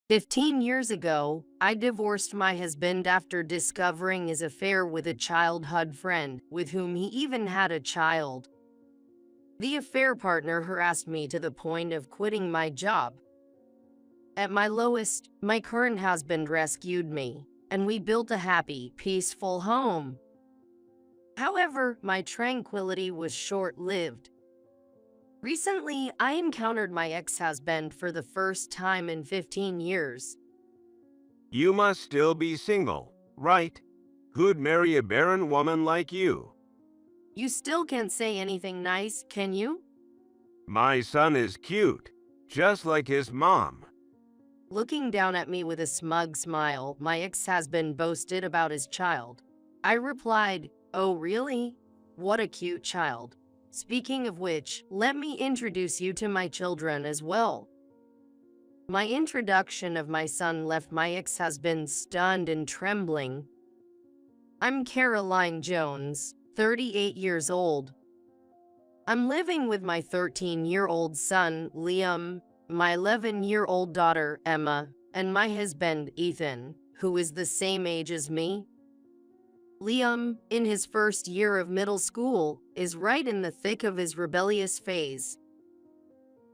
15 years ago, I divorced my husband after discovering his affair with a childhood friend, with whom he even had a child. The affair partner harassed me to the point of quitting my job. At my lowest, my current husband rescued me, and we built a happy, peaceful home. However, my tranquility was short-lived. Recently, I encountered my ex-husband for the first time in 15 years. You must still be single, right? Who'd marry a barren woman like you? You still can't say anything nice, can you? My son is cute, just like his mom. Looking down at me with a smug smile, my ex-husband boasted about his child. I replied, "Oh really? What a cute child. Speaking of which, let me introduce you to my children as well." My introduction of my son left my ex-husband stunned and trembling. I'm Caroline Jones, 38 years old. I'm living with my 13-year-old son, Liam, my 11-year-old daughter, Emma, and my husband, Ethan, who is the same age as me. Liam, in his first year of middle school, is right in the thick of his rebellious phase.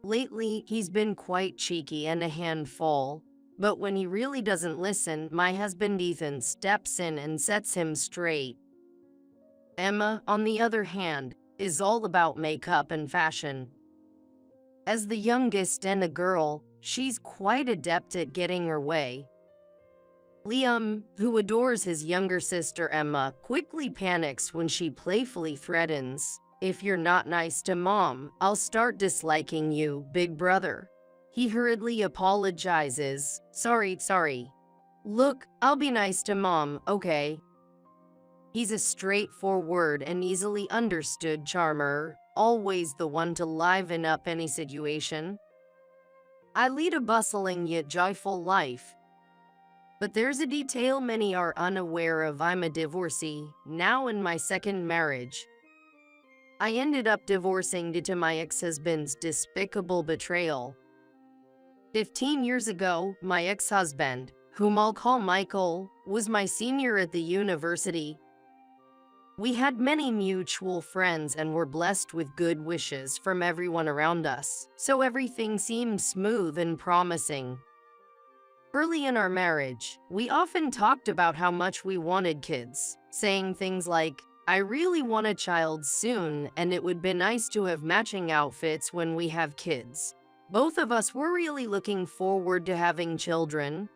Lately, he's been quite cheeky and a handful, but when he really doesn't listen, my husband Ethan steps in and sets him straight. Emma, on the other hand, is all about makeup and fashion. As the youngest and a girl, she's quite adept at getting her way. Liam, who adores his younger sister Emma, quickly panics when she playfully threatens, "If you're not nice to Mom, I'll start disliking you, big brother." He hurriedly apologizes, Sorry. Look, I'll be nice to Mom, okay?" He's a straightforward and easily understood charmer, always the one to liven up any situation. I lead a bustling yet joyful life. But there's a detail many are unaware of. I'm a divorcee, now in my second marriage. I ended up divorcing due to my ex-husband's despicable betrayal. 15 years ago, my ex-husband, whom I'll call Michael, was my senior at the university. We had many mutual friends and were blessed with good wishes from everyone around us, so everything seemed smooth and promising. Early in our marriage, we often talked about how much we wanted kids, saying things like, "I really want a child soon, and it would be nice to have matching outfits when we have kids." Both of us were really looking forward to having children.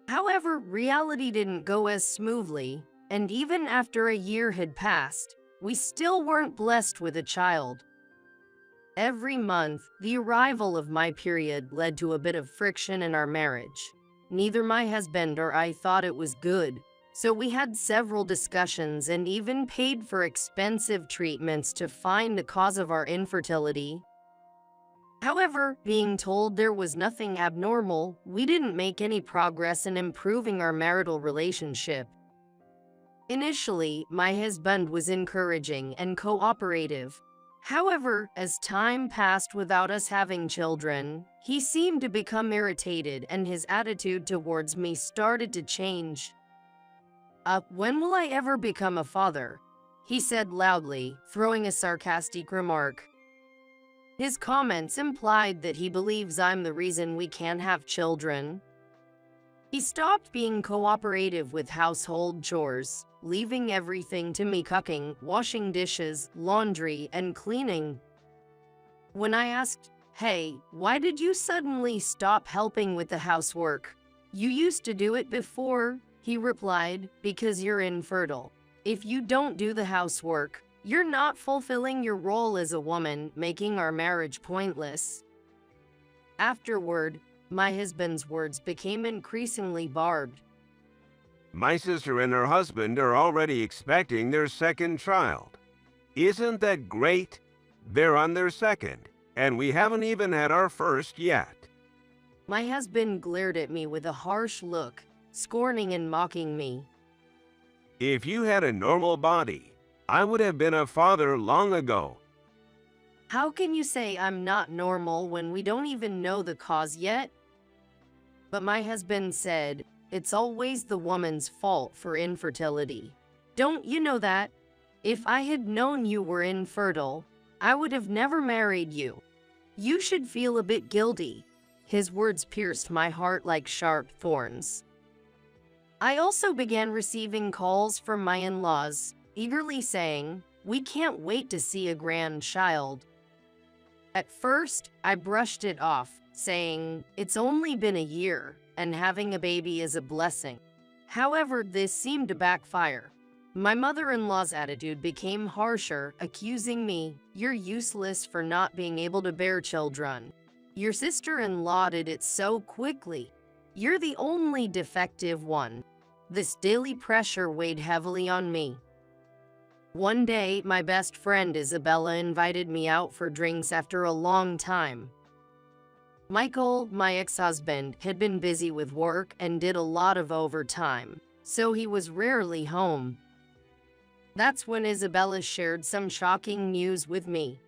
However, reality didn't go as smoothly, and even after a year had passed, we still weren't blessed with a child. Every month, the arrival of my period led to a bit of friction in our marriage. Neither my husband or I thought it was good, so we had several discussions and even paid for expensive treatments to find the cause of our infertility. However, being told there was nothing abnormal, we didn't make any progress in improving our marital relationship. Initially, my husband was encouraging and cooperative. However, as time passed without us having children, he seemed to become irritated and his attitude towards me started to change. When will I ever become a father?" he said loudly, throwing a sarcastic remark. His comments implied that he believes I'm the reason we can't have children. He stopped being cooperative with household chores, leaving everything to me: cooking, washing dishes, laundry, and cleaning. When I asked, "Hey, why did you suddenly stop helping with the housework? You used to do it before," he replied, "Because you're infertile. If you don't do the housework, you're not fulfilling your role as a woman, making our marriage pointless." Afterward, my husband's words became increasingly barbed. My sister and her husband are already expecting their second child. Isn't that great? They're on their second, and we haven't even had our first yet. My husband glared at me with a harsh look, scorning and mocking me. If you had a normal body, I would have been a father long ago. How can you say I'm not normal when we don't even know the cause yet? But my husband said, it's always the woman's fault for infertility. Don't you know that? If I had known you were infertile, I would have never married you. You should feel a bit guilty. His words pierced my heart like sharp thorns. I also began receiving calls from my in-laws, eagerly saying, we can't wait to see a grandchild. At first, I brushed it off, saying, it's only been a year, and having a baby is a blessing. However, this seemed to backfire. My mother-in-law's attitude became harsher, accusing me, you're useless for not being able to bear children. Your sister-in-law did it so quickly. You're the only defective one. This daily pressure weighed heavily on me. One day, my best friend Isabella invited me out for drinks after a long time. Michael, my ex-husband, had been busy with work and did a lot of overtime, so he was rarely home. That's when Isabella shared some shocking news with me.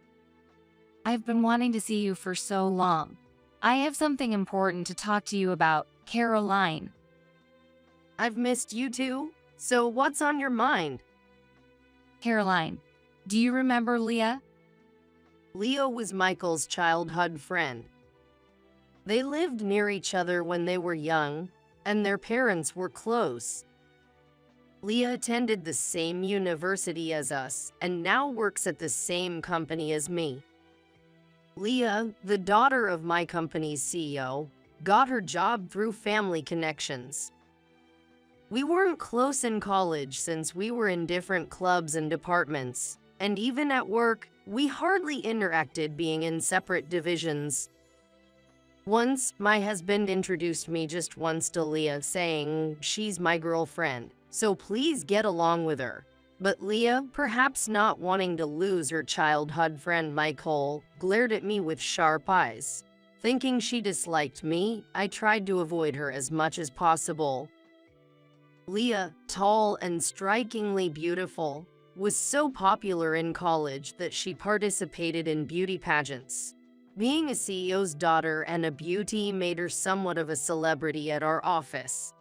I've been wanting to see you for so long. I have something important to talk to you about, Caroline. I've missed you too, so what's on your mind? Caroline, do you remember Leah? Leo was Michael's childhood friend. They lived near each other when they were young, and their parents were close. Leah attended the same university as us and now works at the same company as me. Leah, the daughter of my company's CEO, got her job through family connections. We weren't close in college since we were in different clubs and departments, and even at work, we hardly interacted being in separate divisions. Once, my husband introduced me just once to Leah, saying, she's my girlfriend, so please get along with her. But Leah, perhaps not wanting to lose her childhood friend Michael, glared at me with sharp eyes. Thinking she disliked me, I tried to avoid her as much as possible. Leah, tall and strikingly beautiful, was so popular in college that she participated in beauty pageants. Being a CEO's daughter and a beauty made her somewhat of a celebrity at our office.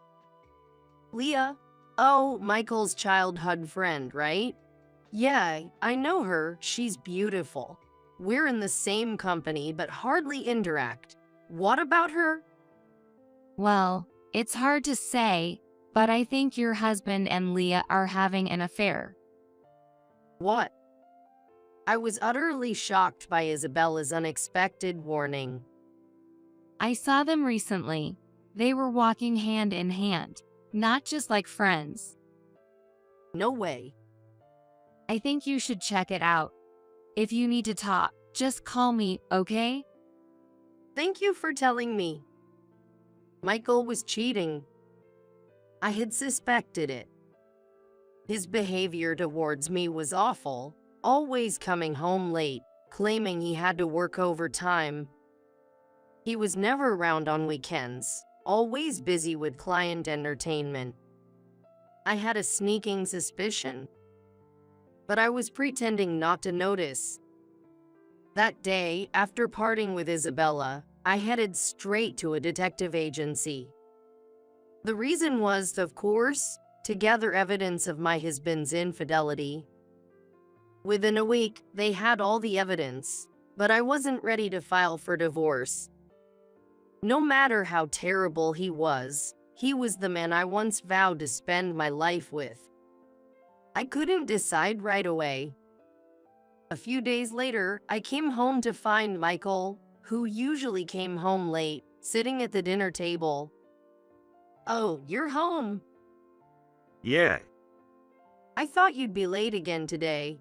Leah, oh, Michael's childhood friend, right? Yeah, I know her. She's beautiful. We're in the same company but hardly interact. What about her? Well, it's hard to say, but I think your husband and Leah are having an affair. What? I was utterly shocked by Isabella's unexpected warning. I saw them recently. They were walking hand in hand, not just like friends. No way. I think you should check it out. If you need to talk, just call me, okay? Thank you for telling me. Michael was cheating. I had suspected it. His behavior towards me was awful, always coming home late, claiming he had to work overtime. He was never around on weekends, always busy with client entertainment. I had a sneaking suspicion, but I was pretending not to notice. That day, after parting with Isabella, I headed straight to a detective agency. The reason was, of course, to gather evidence of my husband's infidelity. Within a week, they had all the evidence, but I wasn't ready to file for divorce. No matter how terrible he was the man I once vowed to spend my life with. I couldn't decide right away. A few days later, I came home to find Michael, who usually came home late, sitting at the dinner table. Oh, you're home. Yeah, I thought you'd be late again today.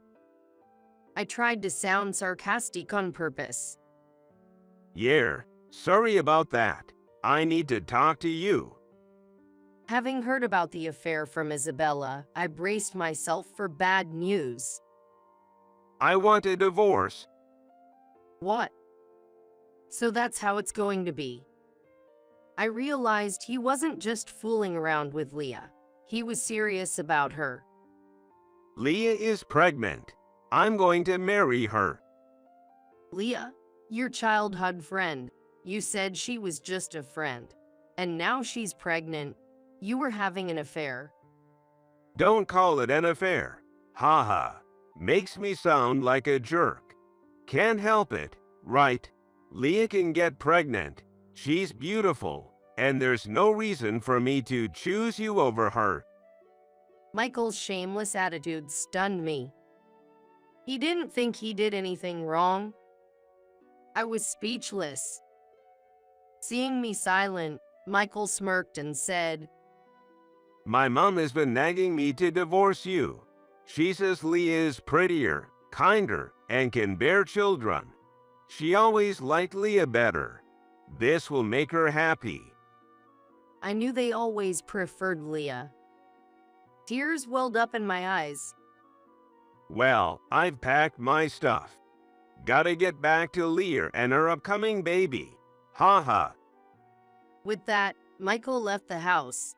I tried to sound sarcastic on purpose. yeah. Sorry about that. I need to talk to you. Having heard about the affair from Isabella, I braced myself for bad news. I want a divorce. What? So that's how it's going to be. I realized he wasn't just fooling around with Leah. He was serious about her. Leah is pregnant. I'm going to marry her. Leah, your childhood friend. You said she was just a friend. and now she's pregnant. You were having an affair. Don't call it an affair. Haha. Makes me sound like a jerk. Can't help it, right? Leah can get pregnant. She's beautiful, and there's no reason for me to choose you over her. Michael's shameless attitude stunned me. He didn't think he did anything wrong. I was speechless. Seeing me silent, Michael smirked and said, My mom has been nagging me to divorce you. She says Leah is prettier, kinder, and can bear children. She always liked Leah better. This will make her happy. I knew they always preferred Leah. Tears welled up in my eyes. Well, I've packed my stuff. Gotta get back to Leah and her upcoming baby. Haha. With that, Michael left the house.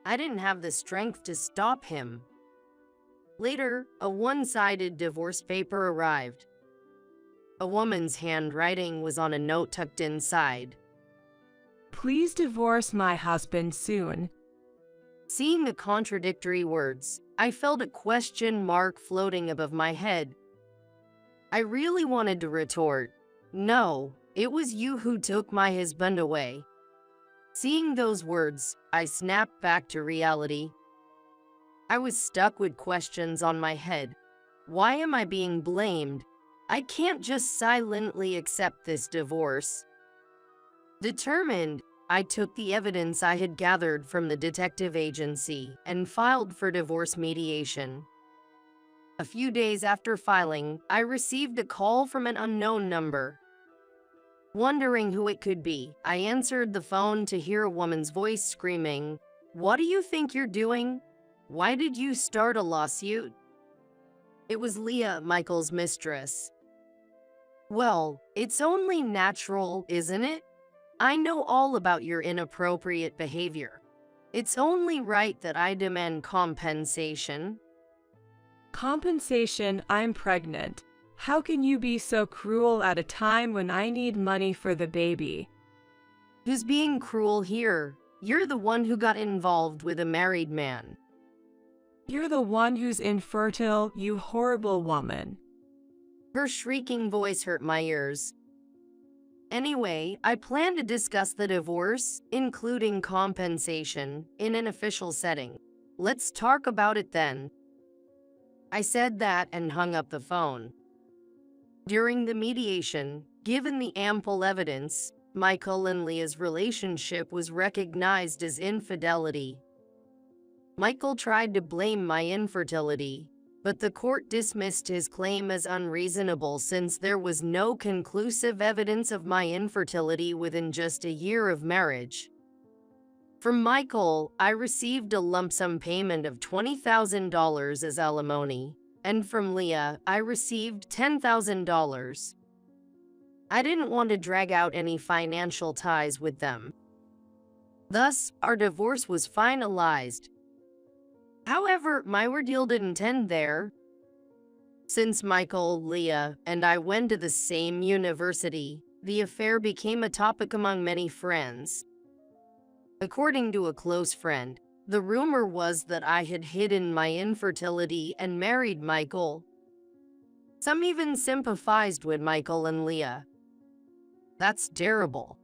I didn't have the strength to stop him. Later, a one-sided divorce paper arrived. A woman's handwriting was on a note tucked inside. Please divorce my husband soon. Seeing the contradictory words, I felt a question mark floating above my head. I really wanted to retort, "No, it was you who took my husband away." Seeing those words, I snapped back to reality. I was stuck with questions on my head. Why am I being blamed? I can't just silently accept this divorce. Determined, I took the evidence I had gathered from the detective agency and filed for divorce mediation. A few days after filing, I received a call from an unknown number. Wondering who it could be, I answered the phone to hear a woman's voice screaming, "What do you think you're doing? Why did you start a lawsuit?" It was Leah, Michael's mistress. "Well, it's only natural, isn't it? I know all about your inappropriate behavior. It's only right that I demand compensation." Compensation? I'm pregnant. How can you be so cruel at a time when I need money for the baby? Who's being cruel here? You're the one who got involved with a married man. You're the one who's infertile, you horrible woman. Her shrieking voice hurt my ears. Anyway, I plan to discuss the divorce, including compensation, in an official setting. Let's talk about it then. I said that and hung up the phone. During the mediation, given the ample evidence, Michael and Leah's relationship was recognized as infidelity. Michael tried to blame my infertility, but the court dismissed his claim as unreasonable since there was no conclusive evidence of my infertility within just a year of marriage. From Michael, I received a lump sum payment of $20,000 as alimony, and from Leah, I received $10,000. I didn't want to drag out any financial ties with them. Thus, our divorce was finalized. However, my ordeal didn't end there. Since Michael, Leah, and I went to the same university, the affair became a topic among many friends. According to a close friend, the rumor was that I had hidden my infertility and married Michael. Some even sympathized with Michael and Leah. That's terrible.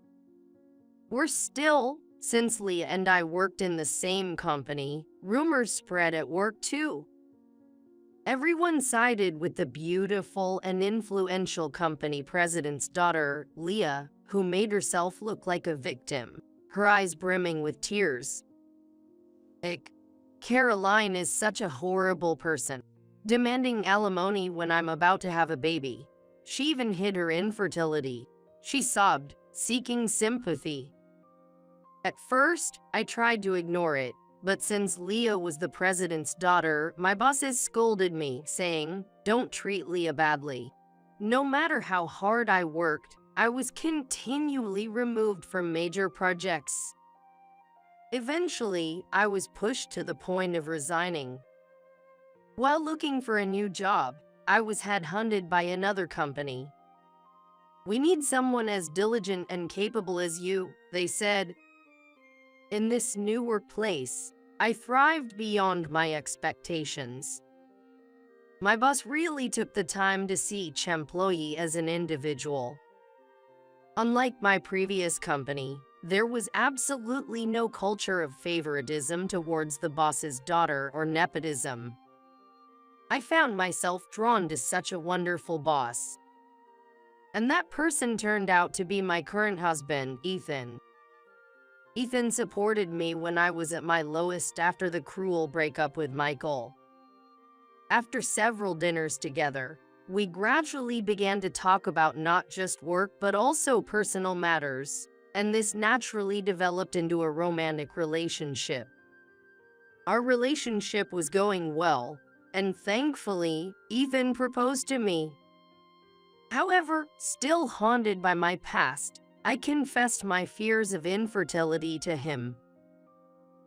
Worse still, since Leah and I worked in the same company, rumors spread at work too. Everyone sided with the beautiful and influential company president's daughter, Leah, who made herself look like a victim, her eyes brimming with tears. Caroline is such a horrible person, demanding alimony when I'm about to have a baby. She even hid her infertility. She sobbed, seeking sympathy. At first, I tried to ignore it, but since Leah was the president's daughter, my bosses scolded me, saying, "Don't treat Leah badly." No matter how hard I worked, I was continually removed from major projects. Eventually, I was pushed to the point of resigning. While looking for a new job, I was headhunted by another company. "We need someone as diligent and capable as you," they said. In this new workplace, I thrived beyond my expectations. My boss really took the time to see each employee as an individual. Unlike my previous company, there was absolutely no culture of favoritism towards the boss's daughter or nepotism. I found myself drawn to such a wonderful boss. And that person turned out to be my current husband, Ethan. Ethan supported me when I was at my lowest after the cruel breakup with Michael. After several dinners together, we gradually began to talk about not just work but also personal matters, and this naturally developed into a romantic relationship. Our relationship was going well, and thankfully, Ethan proposed to me. However, still haunted by my past, I confessed my fears of infertility to him.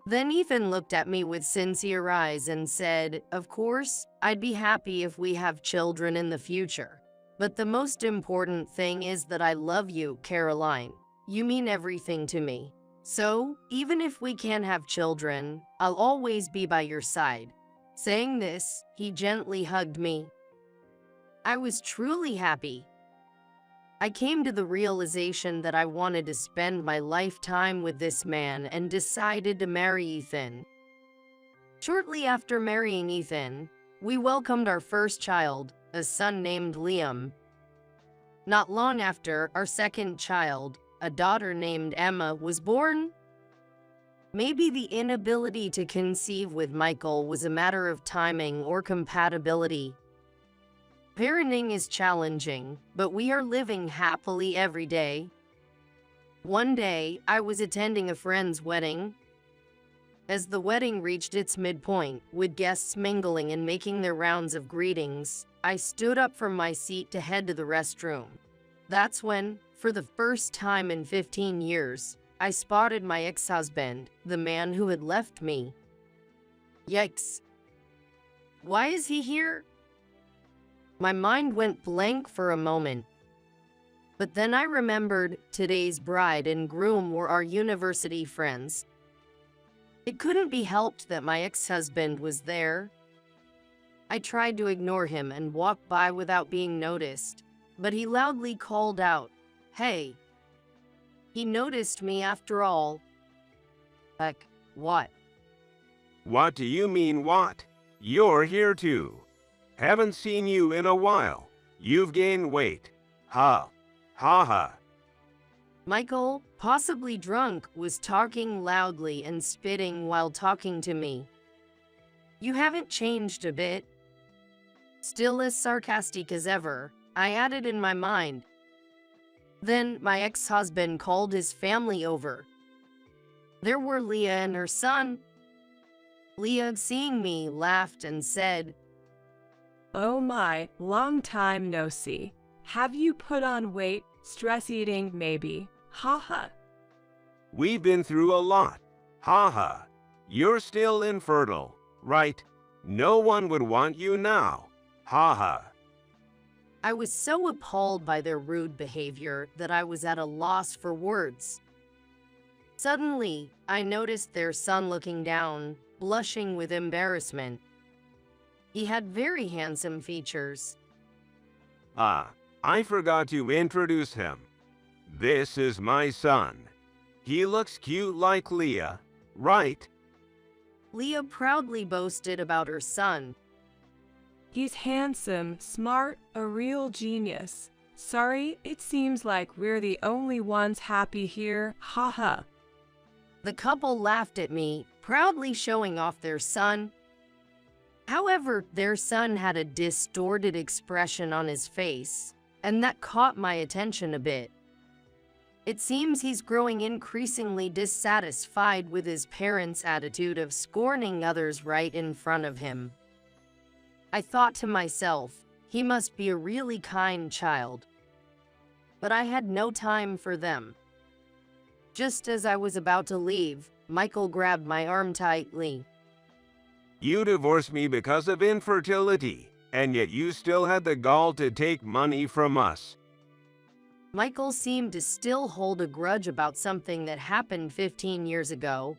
Then Ethan looked at me with sincere eyes and said, "Of course, I'd be happy if we have children in the future. But the most important thing is that I love you, Caroline. You mean everything to me. So, even if we can't have children, I'll always be by your side." Saying this, he gently hugged me. I was truly happy. I came to the realization that I wanted to spend my lifetime with this man and decided to marry Ethan. Shortly after marrying Ethan, we welcomed our first child, a son named Liam. Not long after, our second child, a daughter named Emma, was born. Maybe the inability to conceive with Michael was a matter of timing or compatibility. Parenting is challenging, but we are living happily every day. One day, I was attending a friend's wedding. As the wedding reached its midpoint, with guests mingling and making their rounds of greetings, I stood up from my seat to head to the restroom. That's when, for the first time in 15 years, I spotted my ex-husband, the man who had left me. Yikes. Why is he here? My mind went blank for a moment. But then I remembered today's bride and groom were our university friends. It couldn't be helped that my ex-husband was there. I tried to ignore him and walk by without being noticed, but he loudly called out, "Hey." He noticed me after all. Like, what? What do you mean, what? You're here too. Haven't seen you in a while. You've gained weight. Ha. Ha ha. Michael, possibly drunk, was talking loudly and spitting while talking to me. You haven't changed a bit. Still as sarcastic as ever, I added in my mind. Then my ex-husband called his family over. There were Leah and her son. Leah, seeing me, laughed and said, Oh my, long time no see. Have you put on weight? Stress eating, maybe? Haha. We've been through a lot. Ha ha. You're still infertile, right? No one would want you now. Ha ha. I was so appalled by their rude behavior that I was at a loss for words. Suddenly, I noticed their son looking down, blushing with embarrassment. He had very handsome features. Ah, I forgot to introduce him. This is my son. He looks cute like Leah, right? Leah proudly boasted about her son. He's handsome, smart, a real genius. Sorry, it seems like we're the only ones happy here. Haha. The couple laughed at me, proudly showing off their son. However, their son had a distorted expression on his face, and that caught my attention a bit. It seems he's growing increasingly dissatisfied with his parents' attitude of scorning others right in front of him. I thought to myself, he must be a really kind child. But I had no time for them. Just as I was about to leave, Michael grabbed my arm tightly. You divorced me because of infertility, and yet you still had the gall to take money from us. Michael seemed to still hold a grudge about something that happened 15 years ago.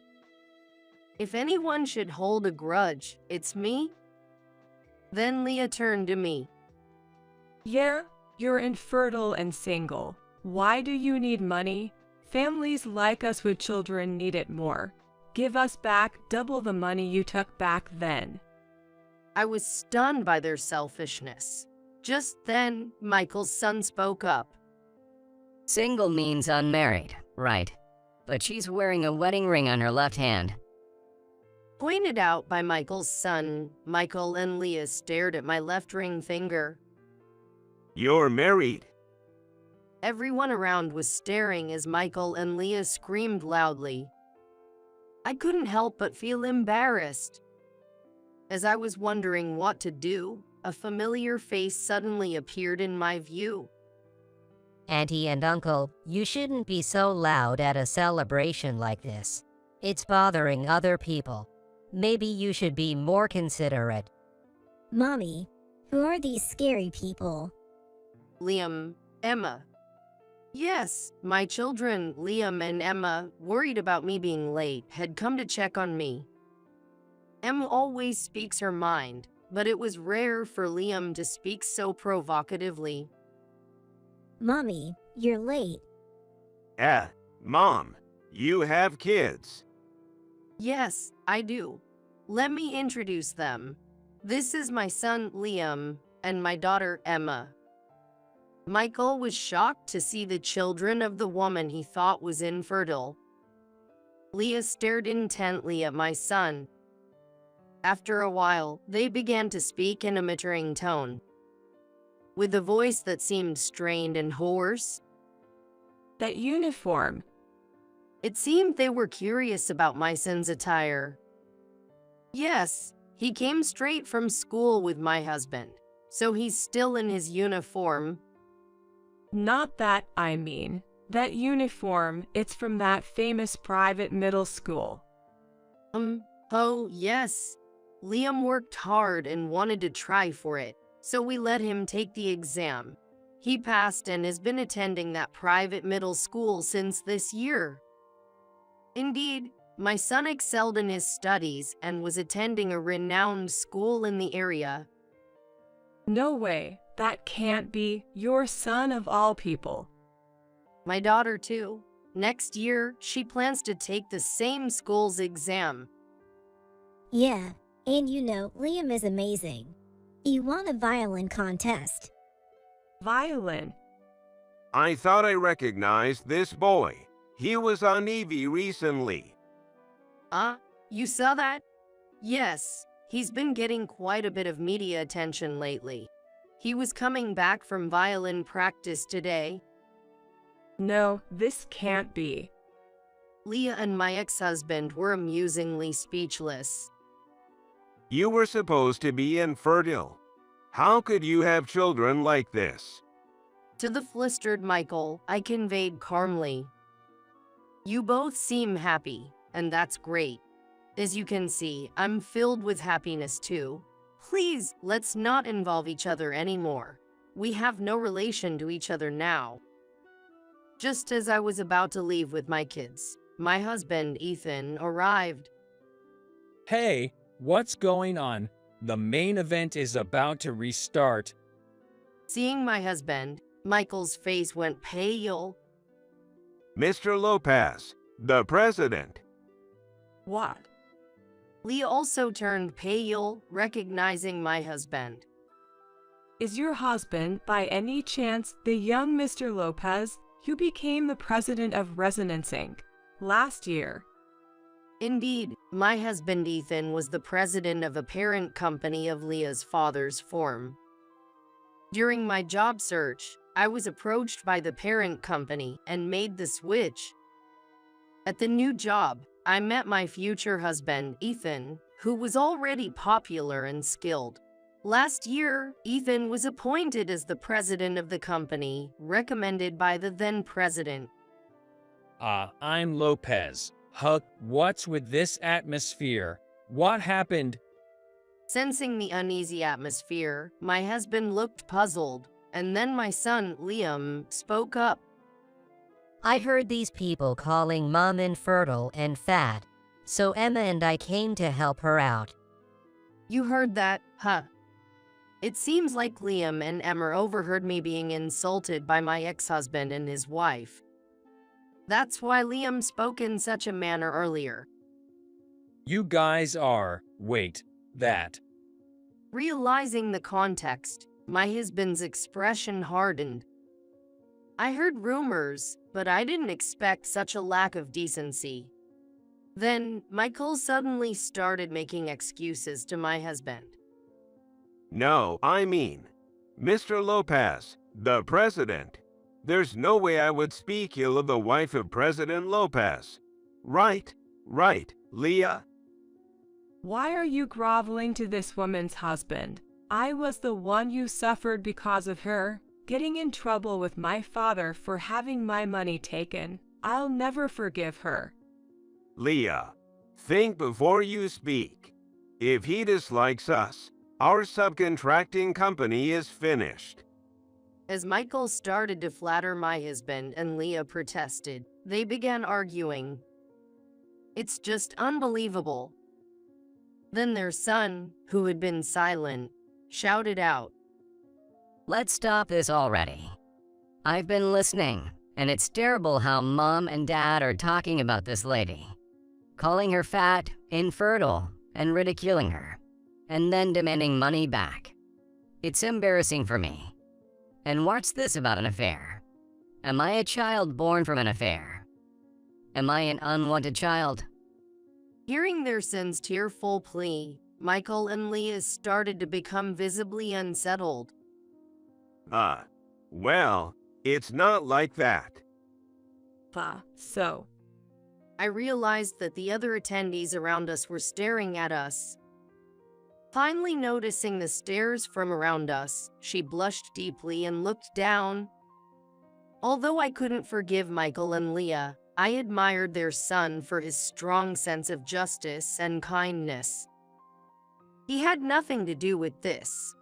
If anyone should hold a grudge, it's me. Then Leah turned to me. Yeah, you're infertile and single. Why do you need money? Families like us with children need it more. Give us back double the money you took back then. I was stunned by their selfishness. Just then, Michael's son spoke up. Single means unmarried, right? But she's wearing a wedding ring on her left hand. Pointed out by Michael's son, Michael and Leah stared at my left ring finger. You're married. Everyone around was staring as Michael and Leah screamed loudly. I couldn't help but feel embarrassed. As I was wondering what to do, a familiar face suddenly appeared in my view. Auntie and Uncle, you shouldn't be so loud at a celebration like this. It's bothering other people. Maybe you should be more considerate. Mommy, who are these scary people? Liam, Emma. Yes, my children, Liam and Emma, worried about me being late, had come to check on me. Emma always speaks her mind, but it was rare for Liam to speak so provocatively. Mommy, you're late. Mom, you have kids. Yes, I do. Let me introduce them. This is my son, Liam, and my daughter, Emma. Michael was shocked to see the children of the woman he thought was infertile. Leah stared intently at my son. After a while, they began to speak in a muttering tone, with a voice that seemed strained and hoarse. That uniform. It seemed they were curious about my son's attire. Yes, he came straight from school with my husband, so he's still in his uniform. Not that, I mean. That uniform, it's from that famous private middle school. Oh, yes. Liam worked hard and wanted to try for it, so we let him take the exam. He passed and has been attending that private middle school since this year. Indeed, my son excelled in his studies and was attending a renowned school in the area. No way. That can't be your son of all people. My daughter, too. Next year, she plans to take the same school's exam. Yeah, and you know, Liam is amazing. He won a violin contest. Violin. I thought I recognized this boy. He was on Evie recently. You saw that? Yes, he's been getting quite a bit of media attention lately. He was coming back from violin practice today. No, this can't be. Leah and my ex-husband were amusingly speechless. You were supposed to be infertile. How could you have children like this? To the flustered Michael, I conveyed calmly. You both seem happy, and that's great. As you can see, I'm filled with happiness too. Please, let's not involve each other anymore. We have no relation to each other now. Just as I was about to leave with my kids, my husband, Ethan, arrived. Hey, what's going on? The main event is about to restart. Seeing my husband, Michael's face went pale. Mr. Lopez, the president. What? Leah also turned pale, recognizing my husband. Is your husband, by any chance, the young Mr. Lopez who became the president of Resonance Inc. last year? Indeed, my husband Ethan was the president of a parent company of Leah's father's firm. During my job search, I was approached by the parent company and made the switch. At the new job, I met my future husband, Ethan, who was already popular and skilled. Last year, Ethan was appointed as the president of the company, recommended by the then president. I'm Lopez. Huck, what's with this atmosphere? What happened? Sensing the uneasy atmosphere, my husband looked puzzled. And then my son, Liam, spoke up. I heard these people calling Mom infertile and fat, so Emma and I came to help her out. You heard that, huh? It seems like Liam and Emma overheard me being insulted by my ex-husband and his wife. That's why Liam spoke in such a manner earlier. You guys are, wait, that. Realizing the context, my husband's expression hardened. I heard rumors, but I didn't expect such a lack of decency. Then, Michael suddenly started making excuses to my husband. No, I mean, Mr. Lopez, the president. There's no way I would speak ill of the wife of President Lopez. Right, Leah. Why are you groveling to this woman's husband? I was the one who suffered because of her, getting in trouble with my father for having my money taken. I'll never forgive her. Leah, think before you speak. If he dislikes us, our subcontracting company is finished. As Michael started to flatter my husband and Leah protested, they began arguing. It's just unbelievable. Then their son, who had been silent, shouted out, Let's stop this already. I've been listening, and it's terrible how Mom and Dad are talking about this lady. Calling her fat, infertile, and ridiculing her, and then demanding money back. It's embarrassing for me. And what's this about an affair? Am I a child born from an affair? Am I an unwanted child? Hearing their son's tearful plea, Michael and Leah started to become visibly unsettled. Well, it's not like that. So. I realized that the other attendees around us were staring at us. Finally noticing the stares from around us, she blushed deeply and looked down. Although I couldn't forgive Michael and Leah, I admired their son for his strong sense of justice and kindness. He had nothing to do with this.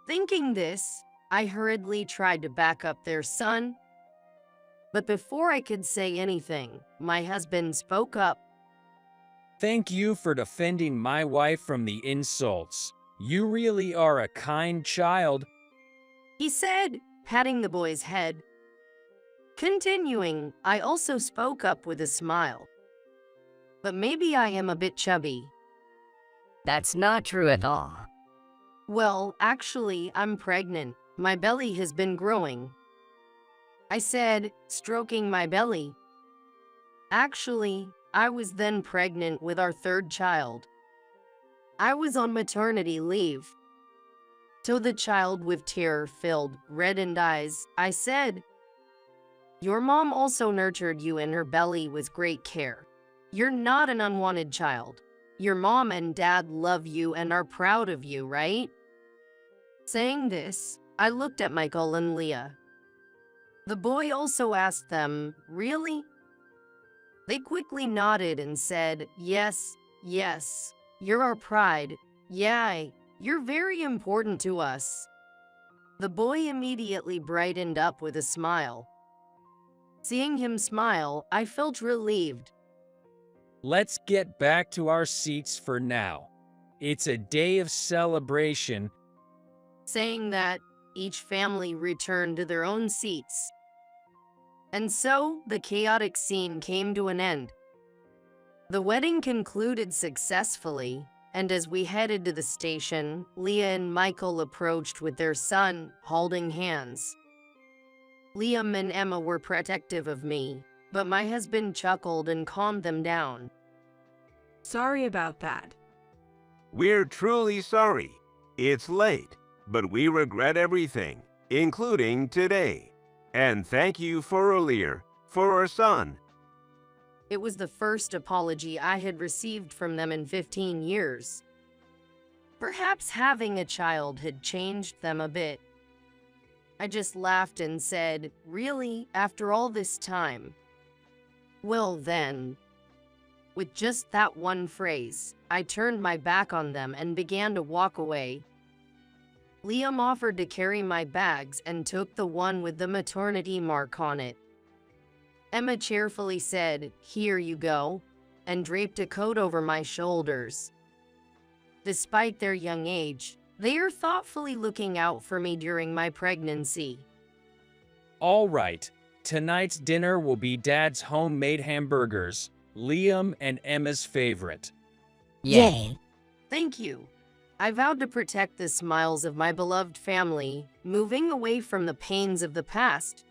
Thinking this, I hurriedly tried to back up their son. But before I could say anything, my husband spoke up. Thank you for defending my wife from the insults. You really are a kind child. He said, patting the boy's head. Continuing, I also spoke up with a smile. But maybe I am a bit chubby. That's not true at all. Well, actually, I'm pregnant. My belly has been growing. I said, stroking my belly. Actually, I was then pregnant with our third child. I was on maternity leave. To the child with tear-filled, reddened eyes, I said, Your mom also nurtured you in her belly with great care. You're not an unwanted child. Your mom and dad love you and are proud of you, right? Saying this, I looked at Michael and Leah. The boy also asked them, Really? They quickly nodded and said, Yes, you're our pride. Yeah, you're very important to us. The boy immediately brightened up with a smile. Seeing him smile, I felt relieved. Let's get back to our seats for now. It's a day of celebration. Saying that, each family returned to their own seats. And so, the chaotic scene came to an end. The wedding concluded successfully, and as we headed to the station, Leah and Michael approached with their son, holding hands. Liam and Emma were protective of me, but my husband chuckled and calmed them down. Sorry about that. We're truly sorry. It's late, but we regret everything, including today. And thank you for earlier, for our son. It was the first apology I had received from them in 15 years. Perhaps having a child had changed them a bit. I just laughed and said, Really, after all this time? Well then. With just that one phrase, I turned my back on them and began to walk away. Liam offered to carry my bags and took the one with the maternity mark on it. Emma cheerfully said, "Here you go," and draped a coat over my shoulders. Despite their young age, they are thoughtfully looking out for me during my pregnancy. All right, tonight's dinner will be Dad's homemade hamburgers, Liam and Emma's favorite. Yay. Thank you. I vowed to protect the smiles of my beloved family, moving away from the pains of the past.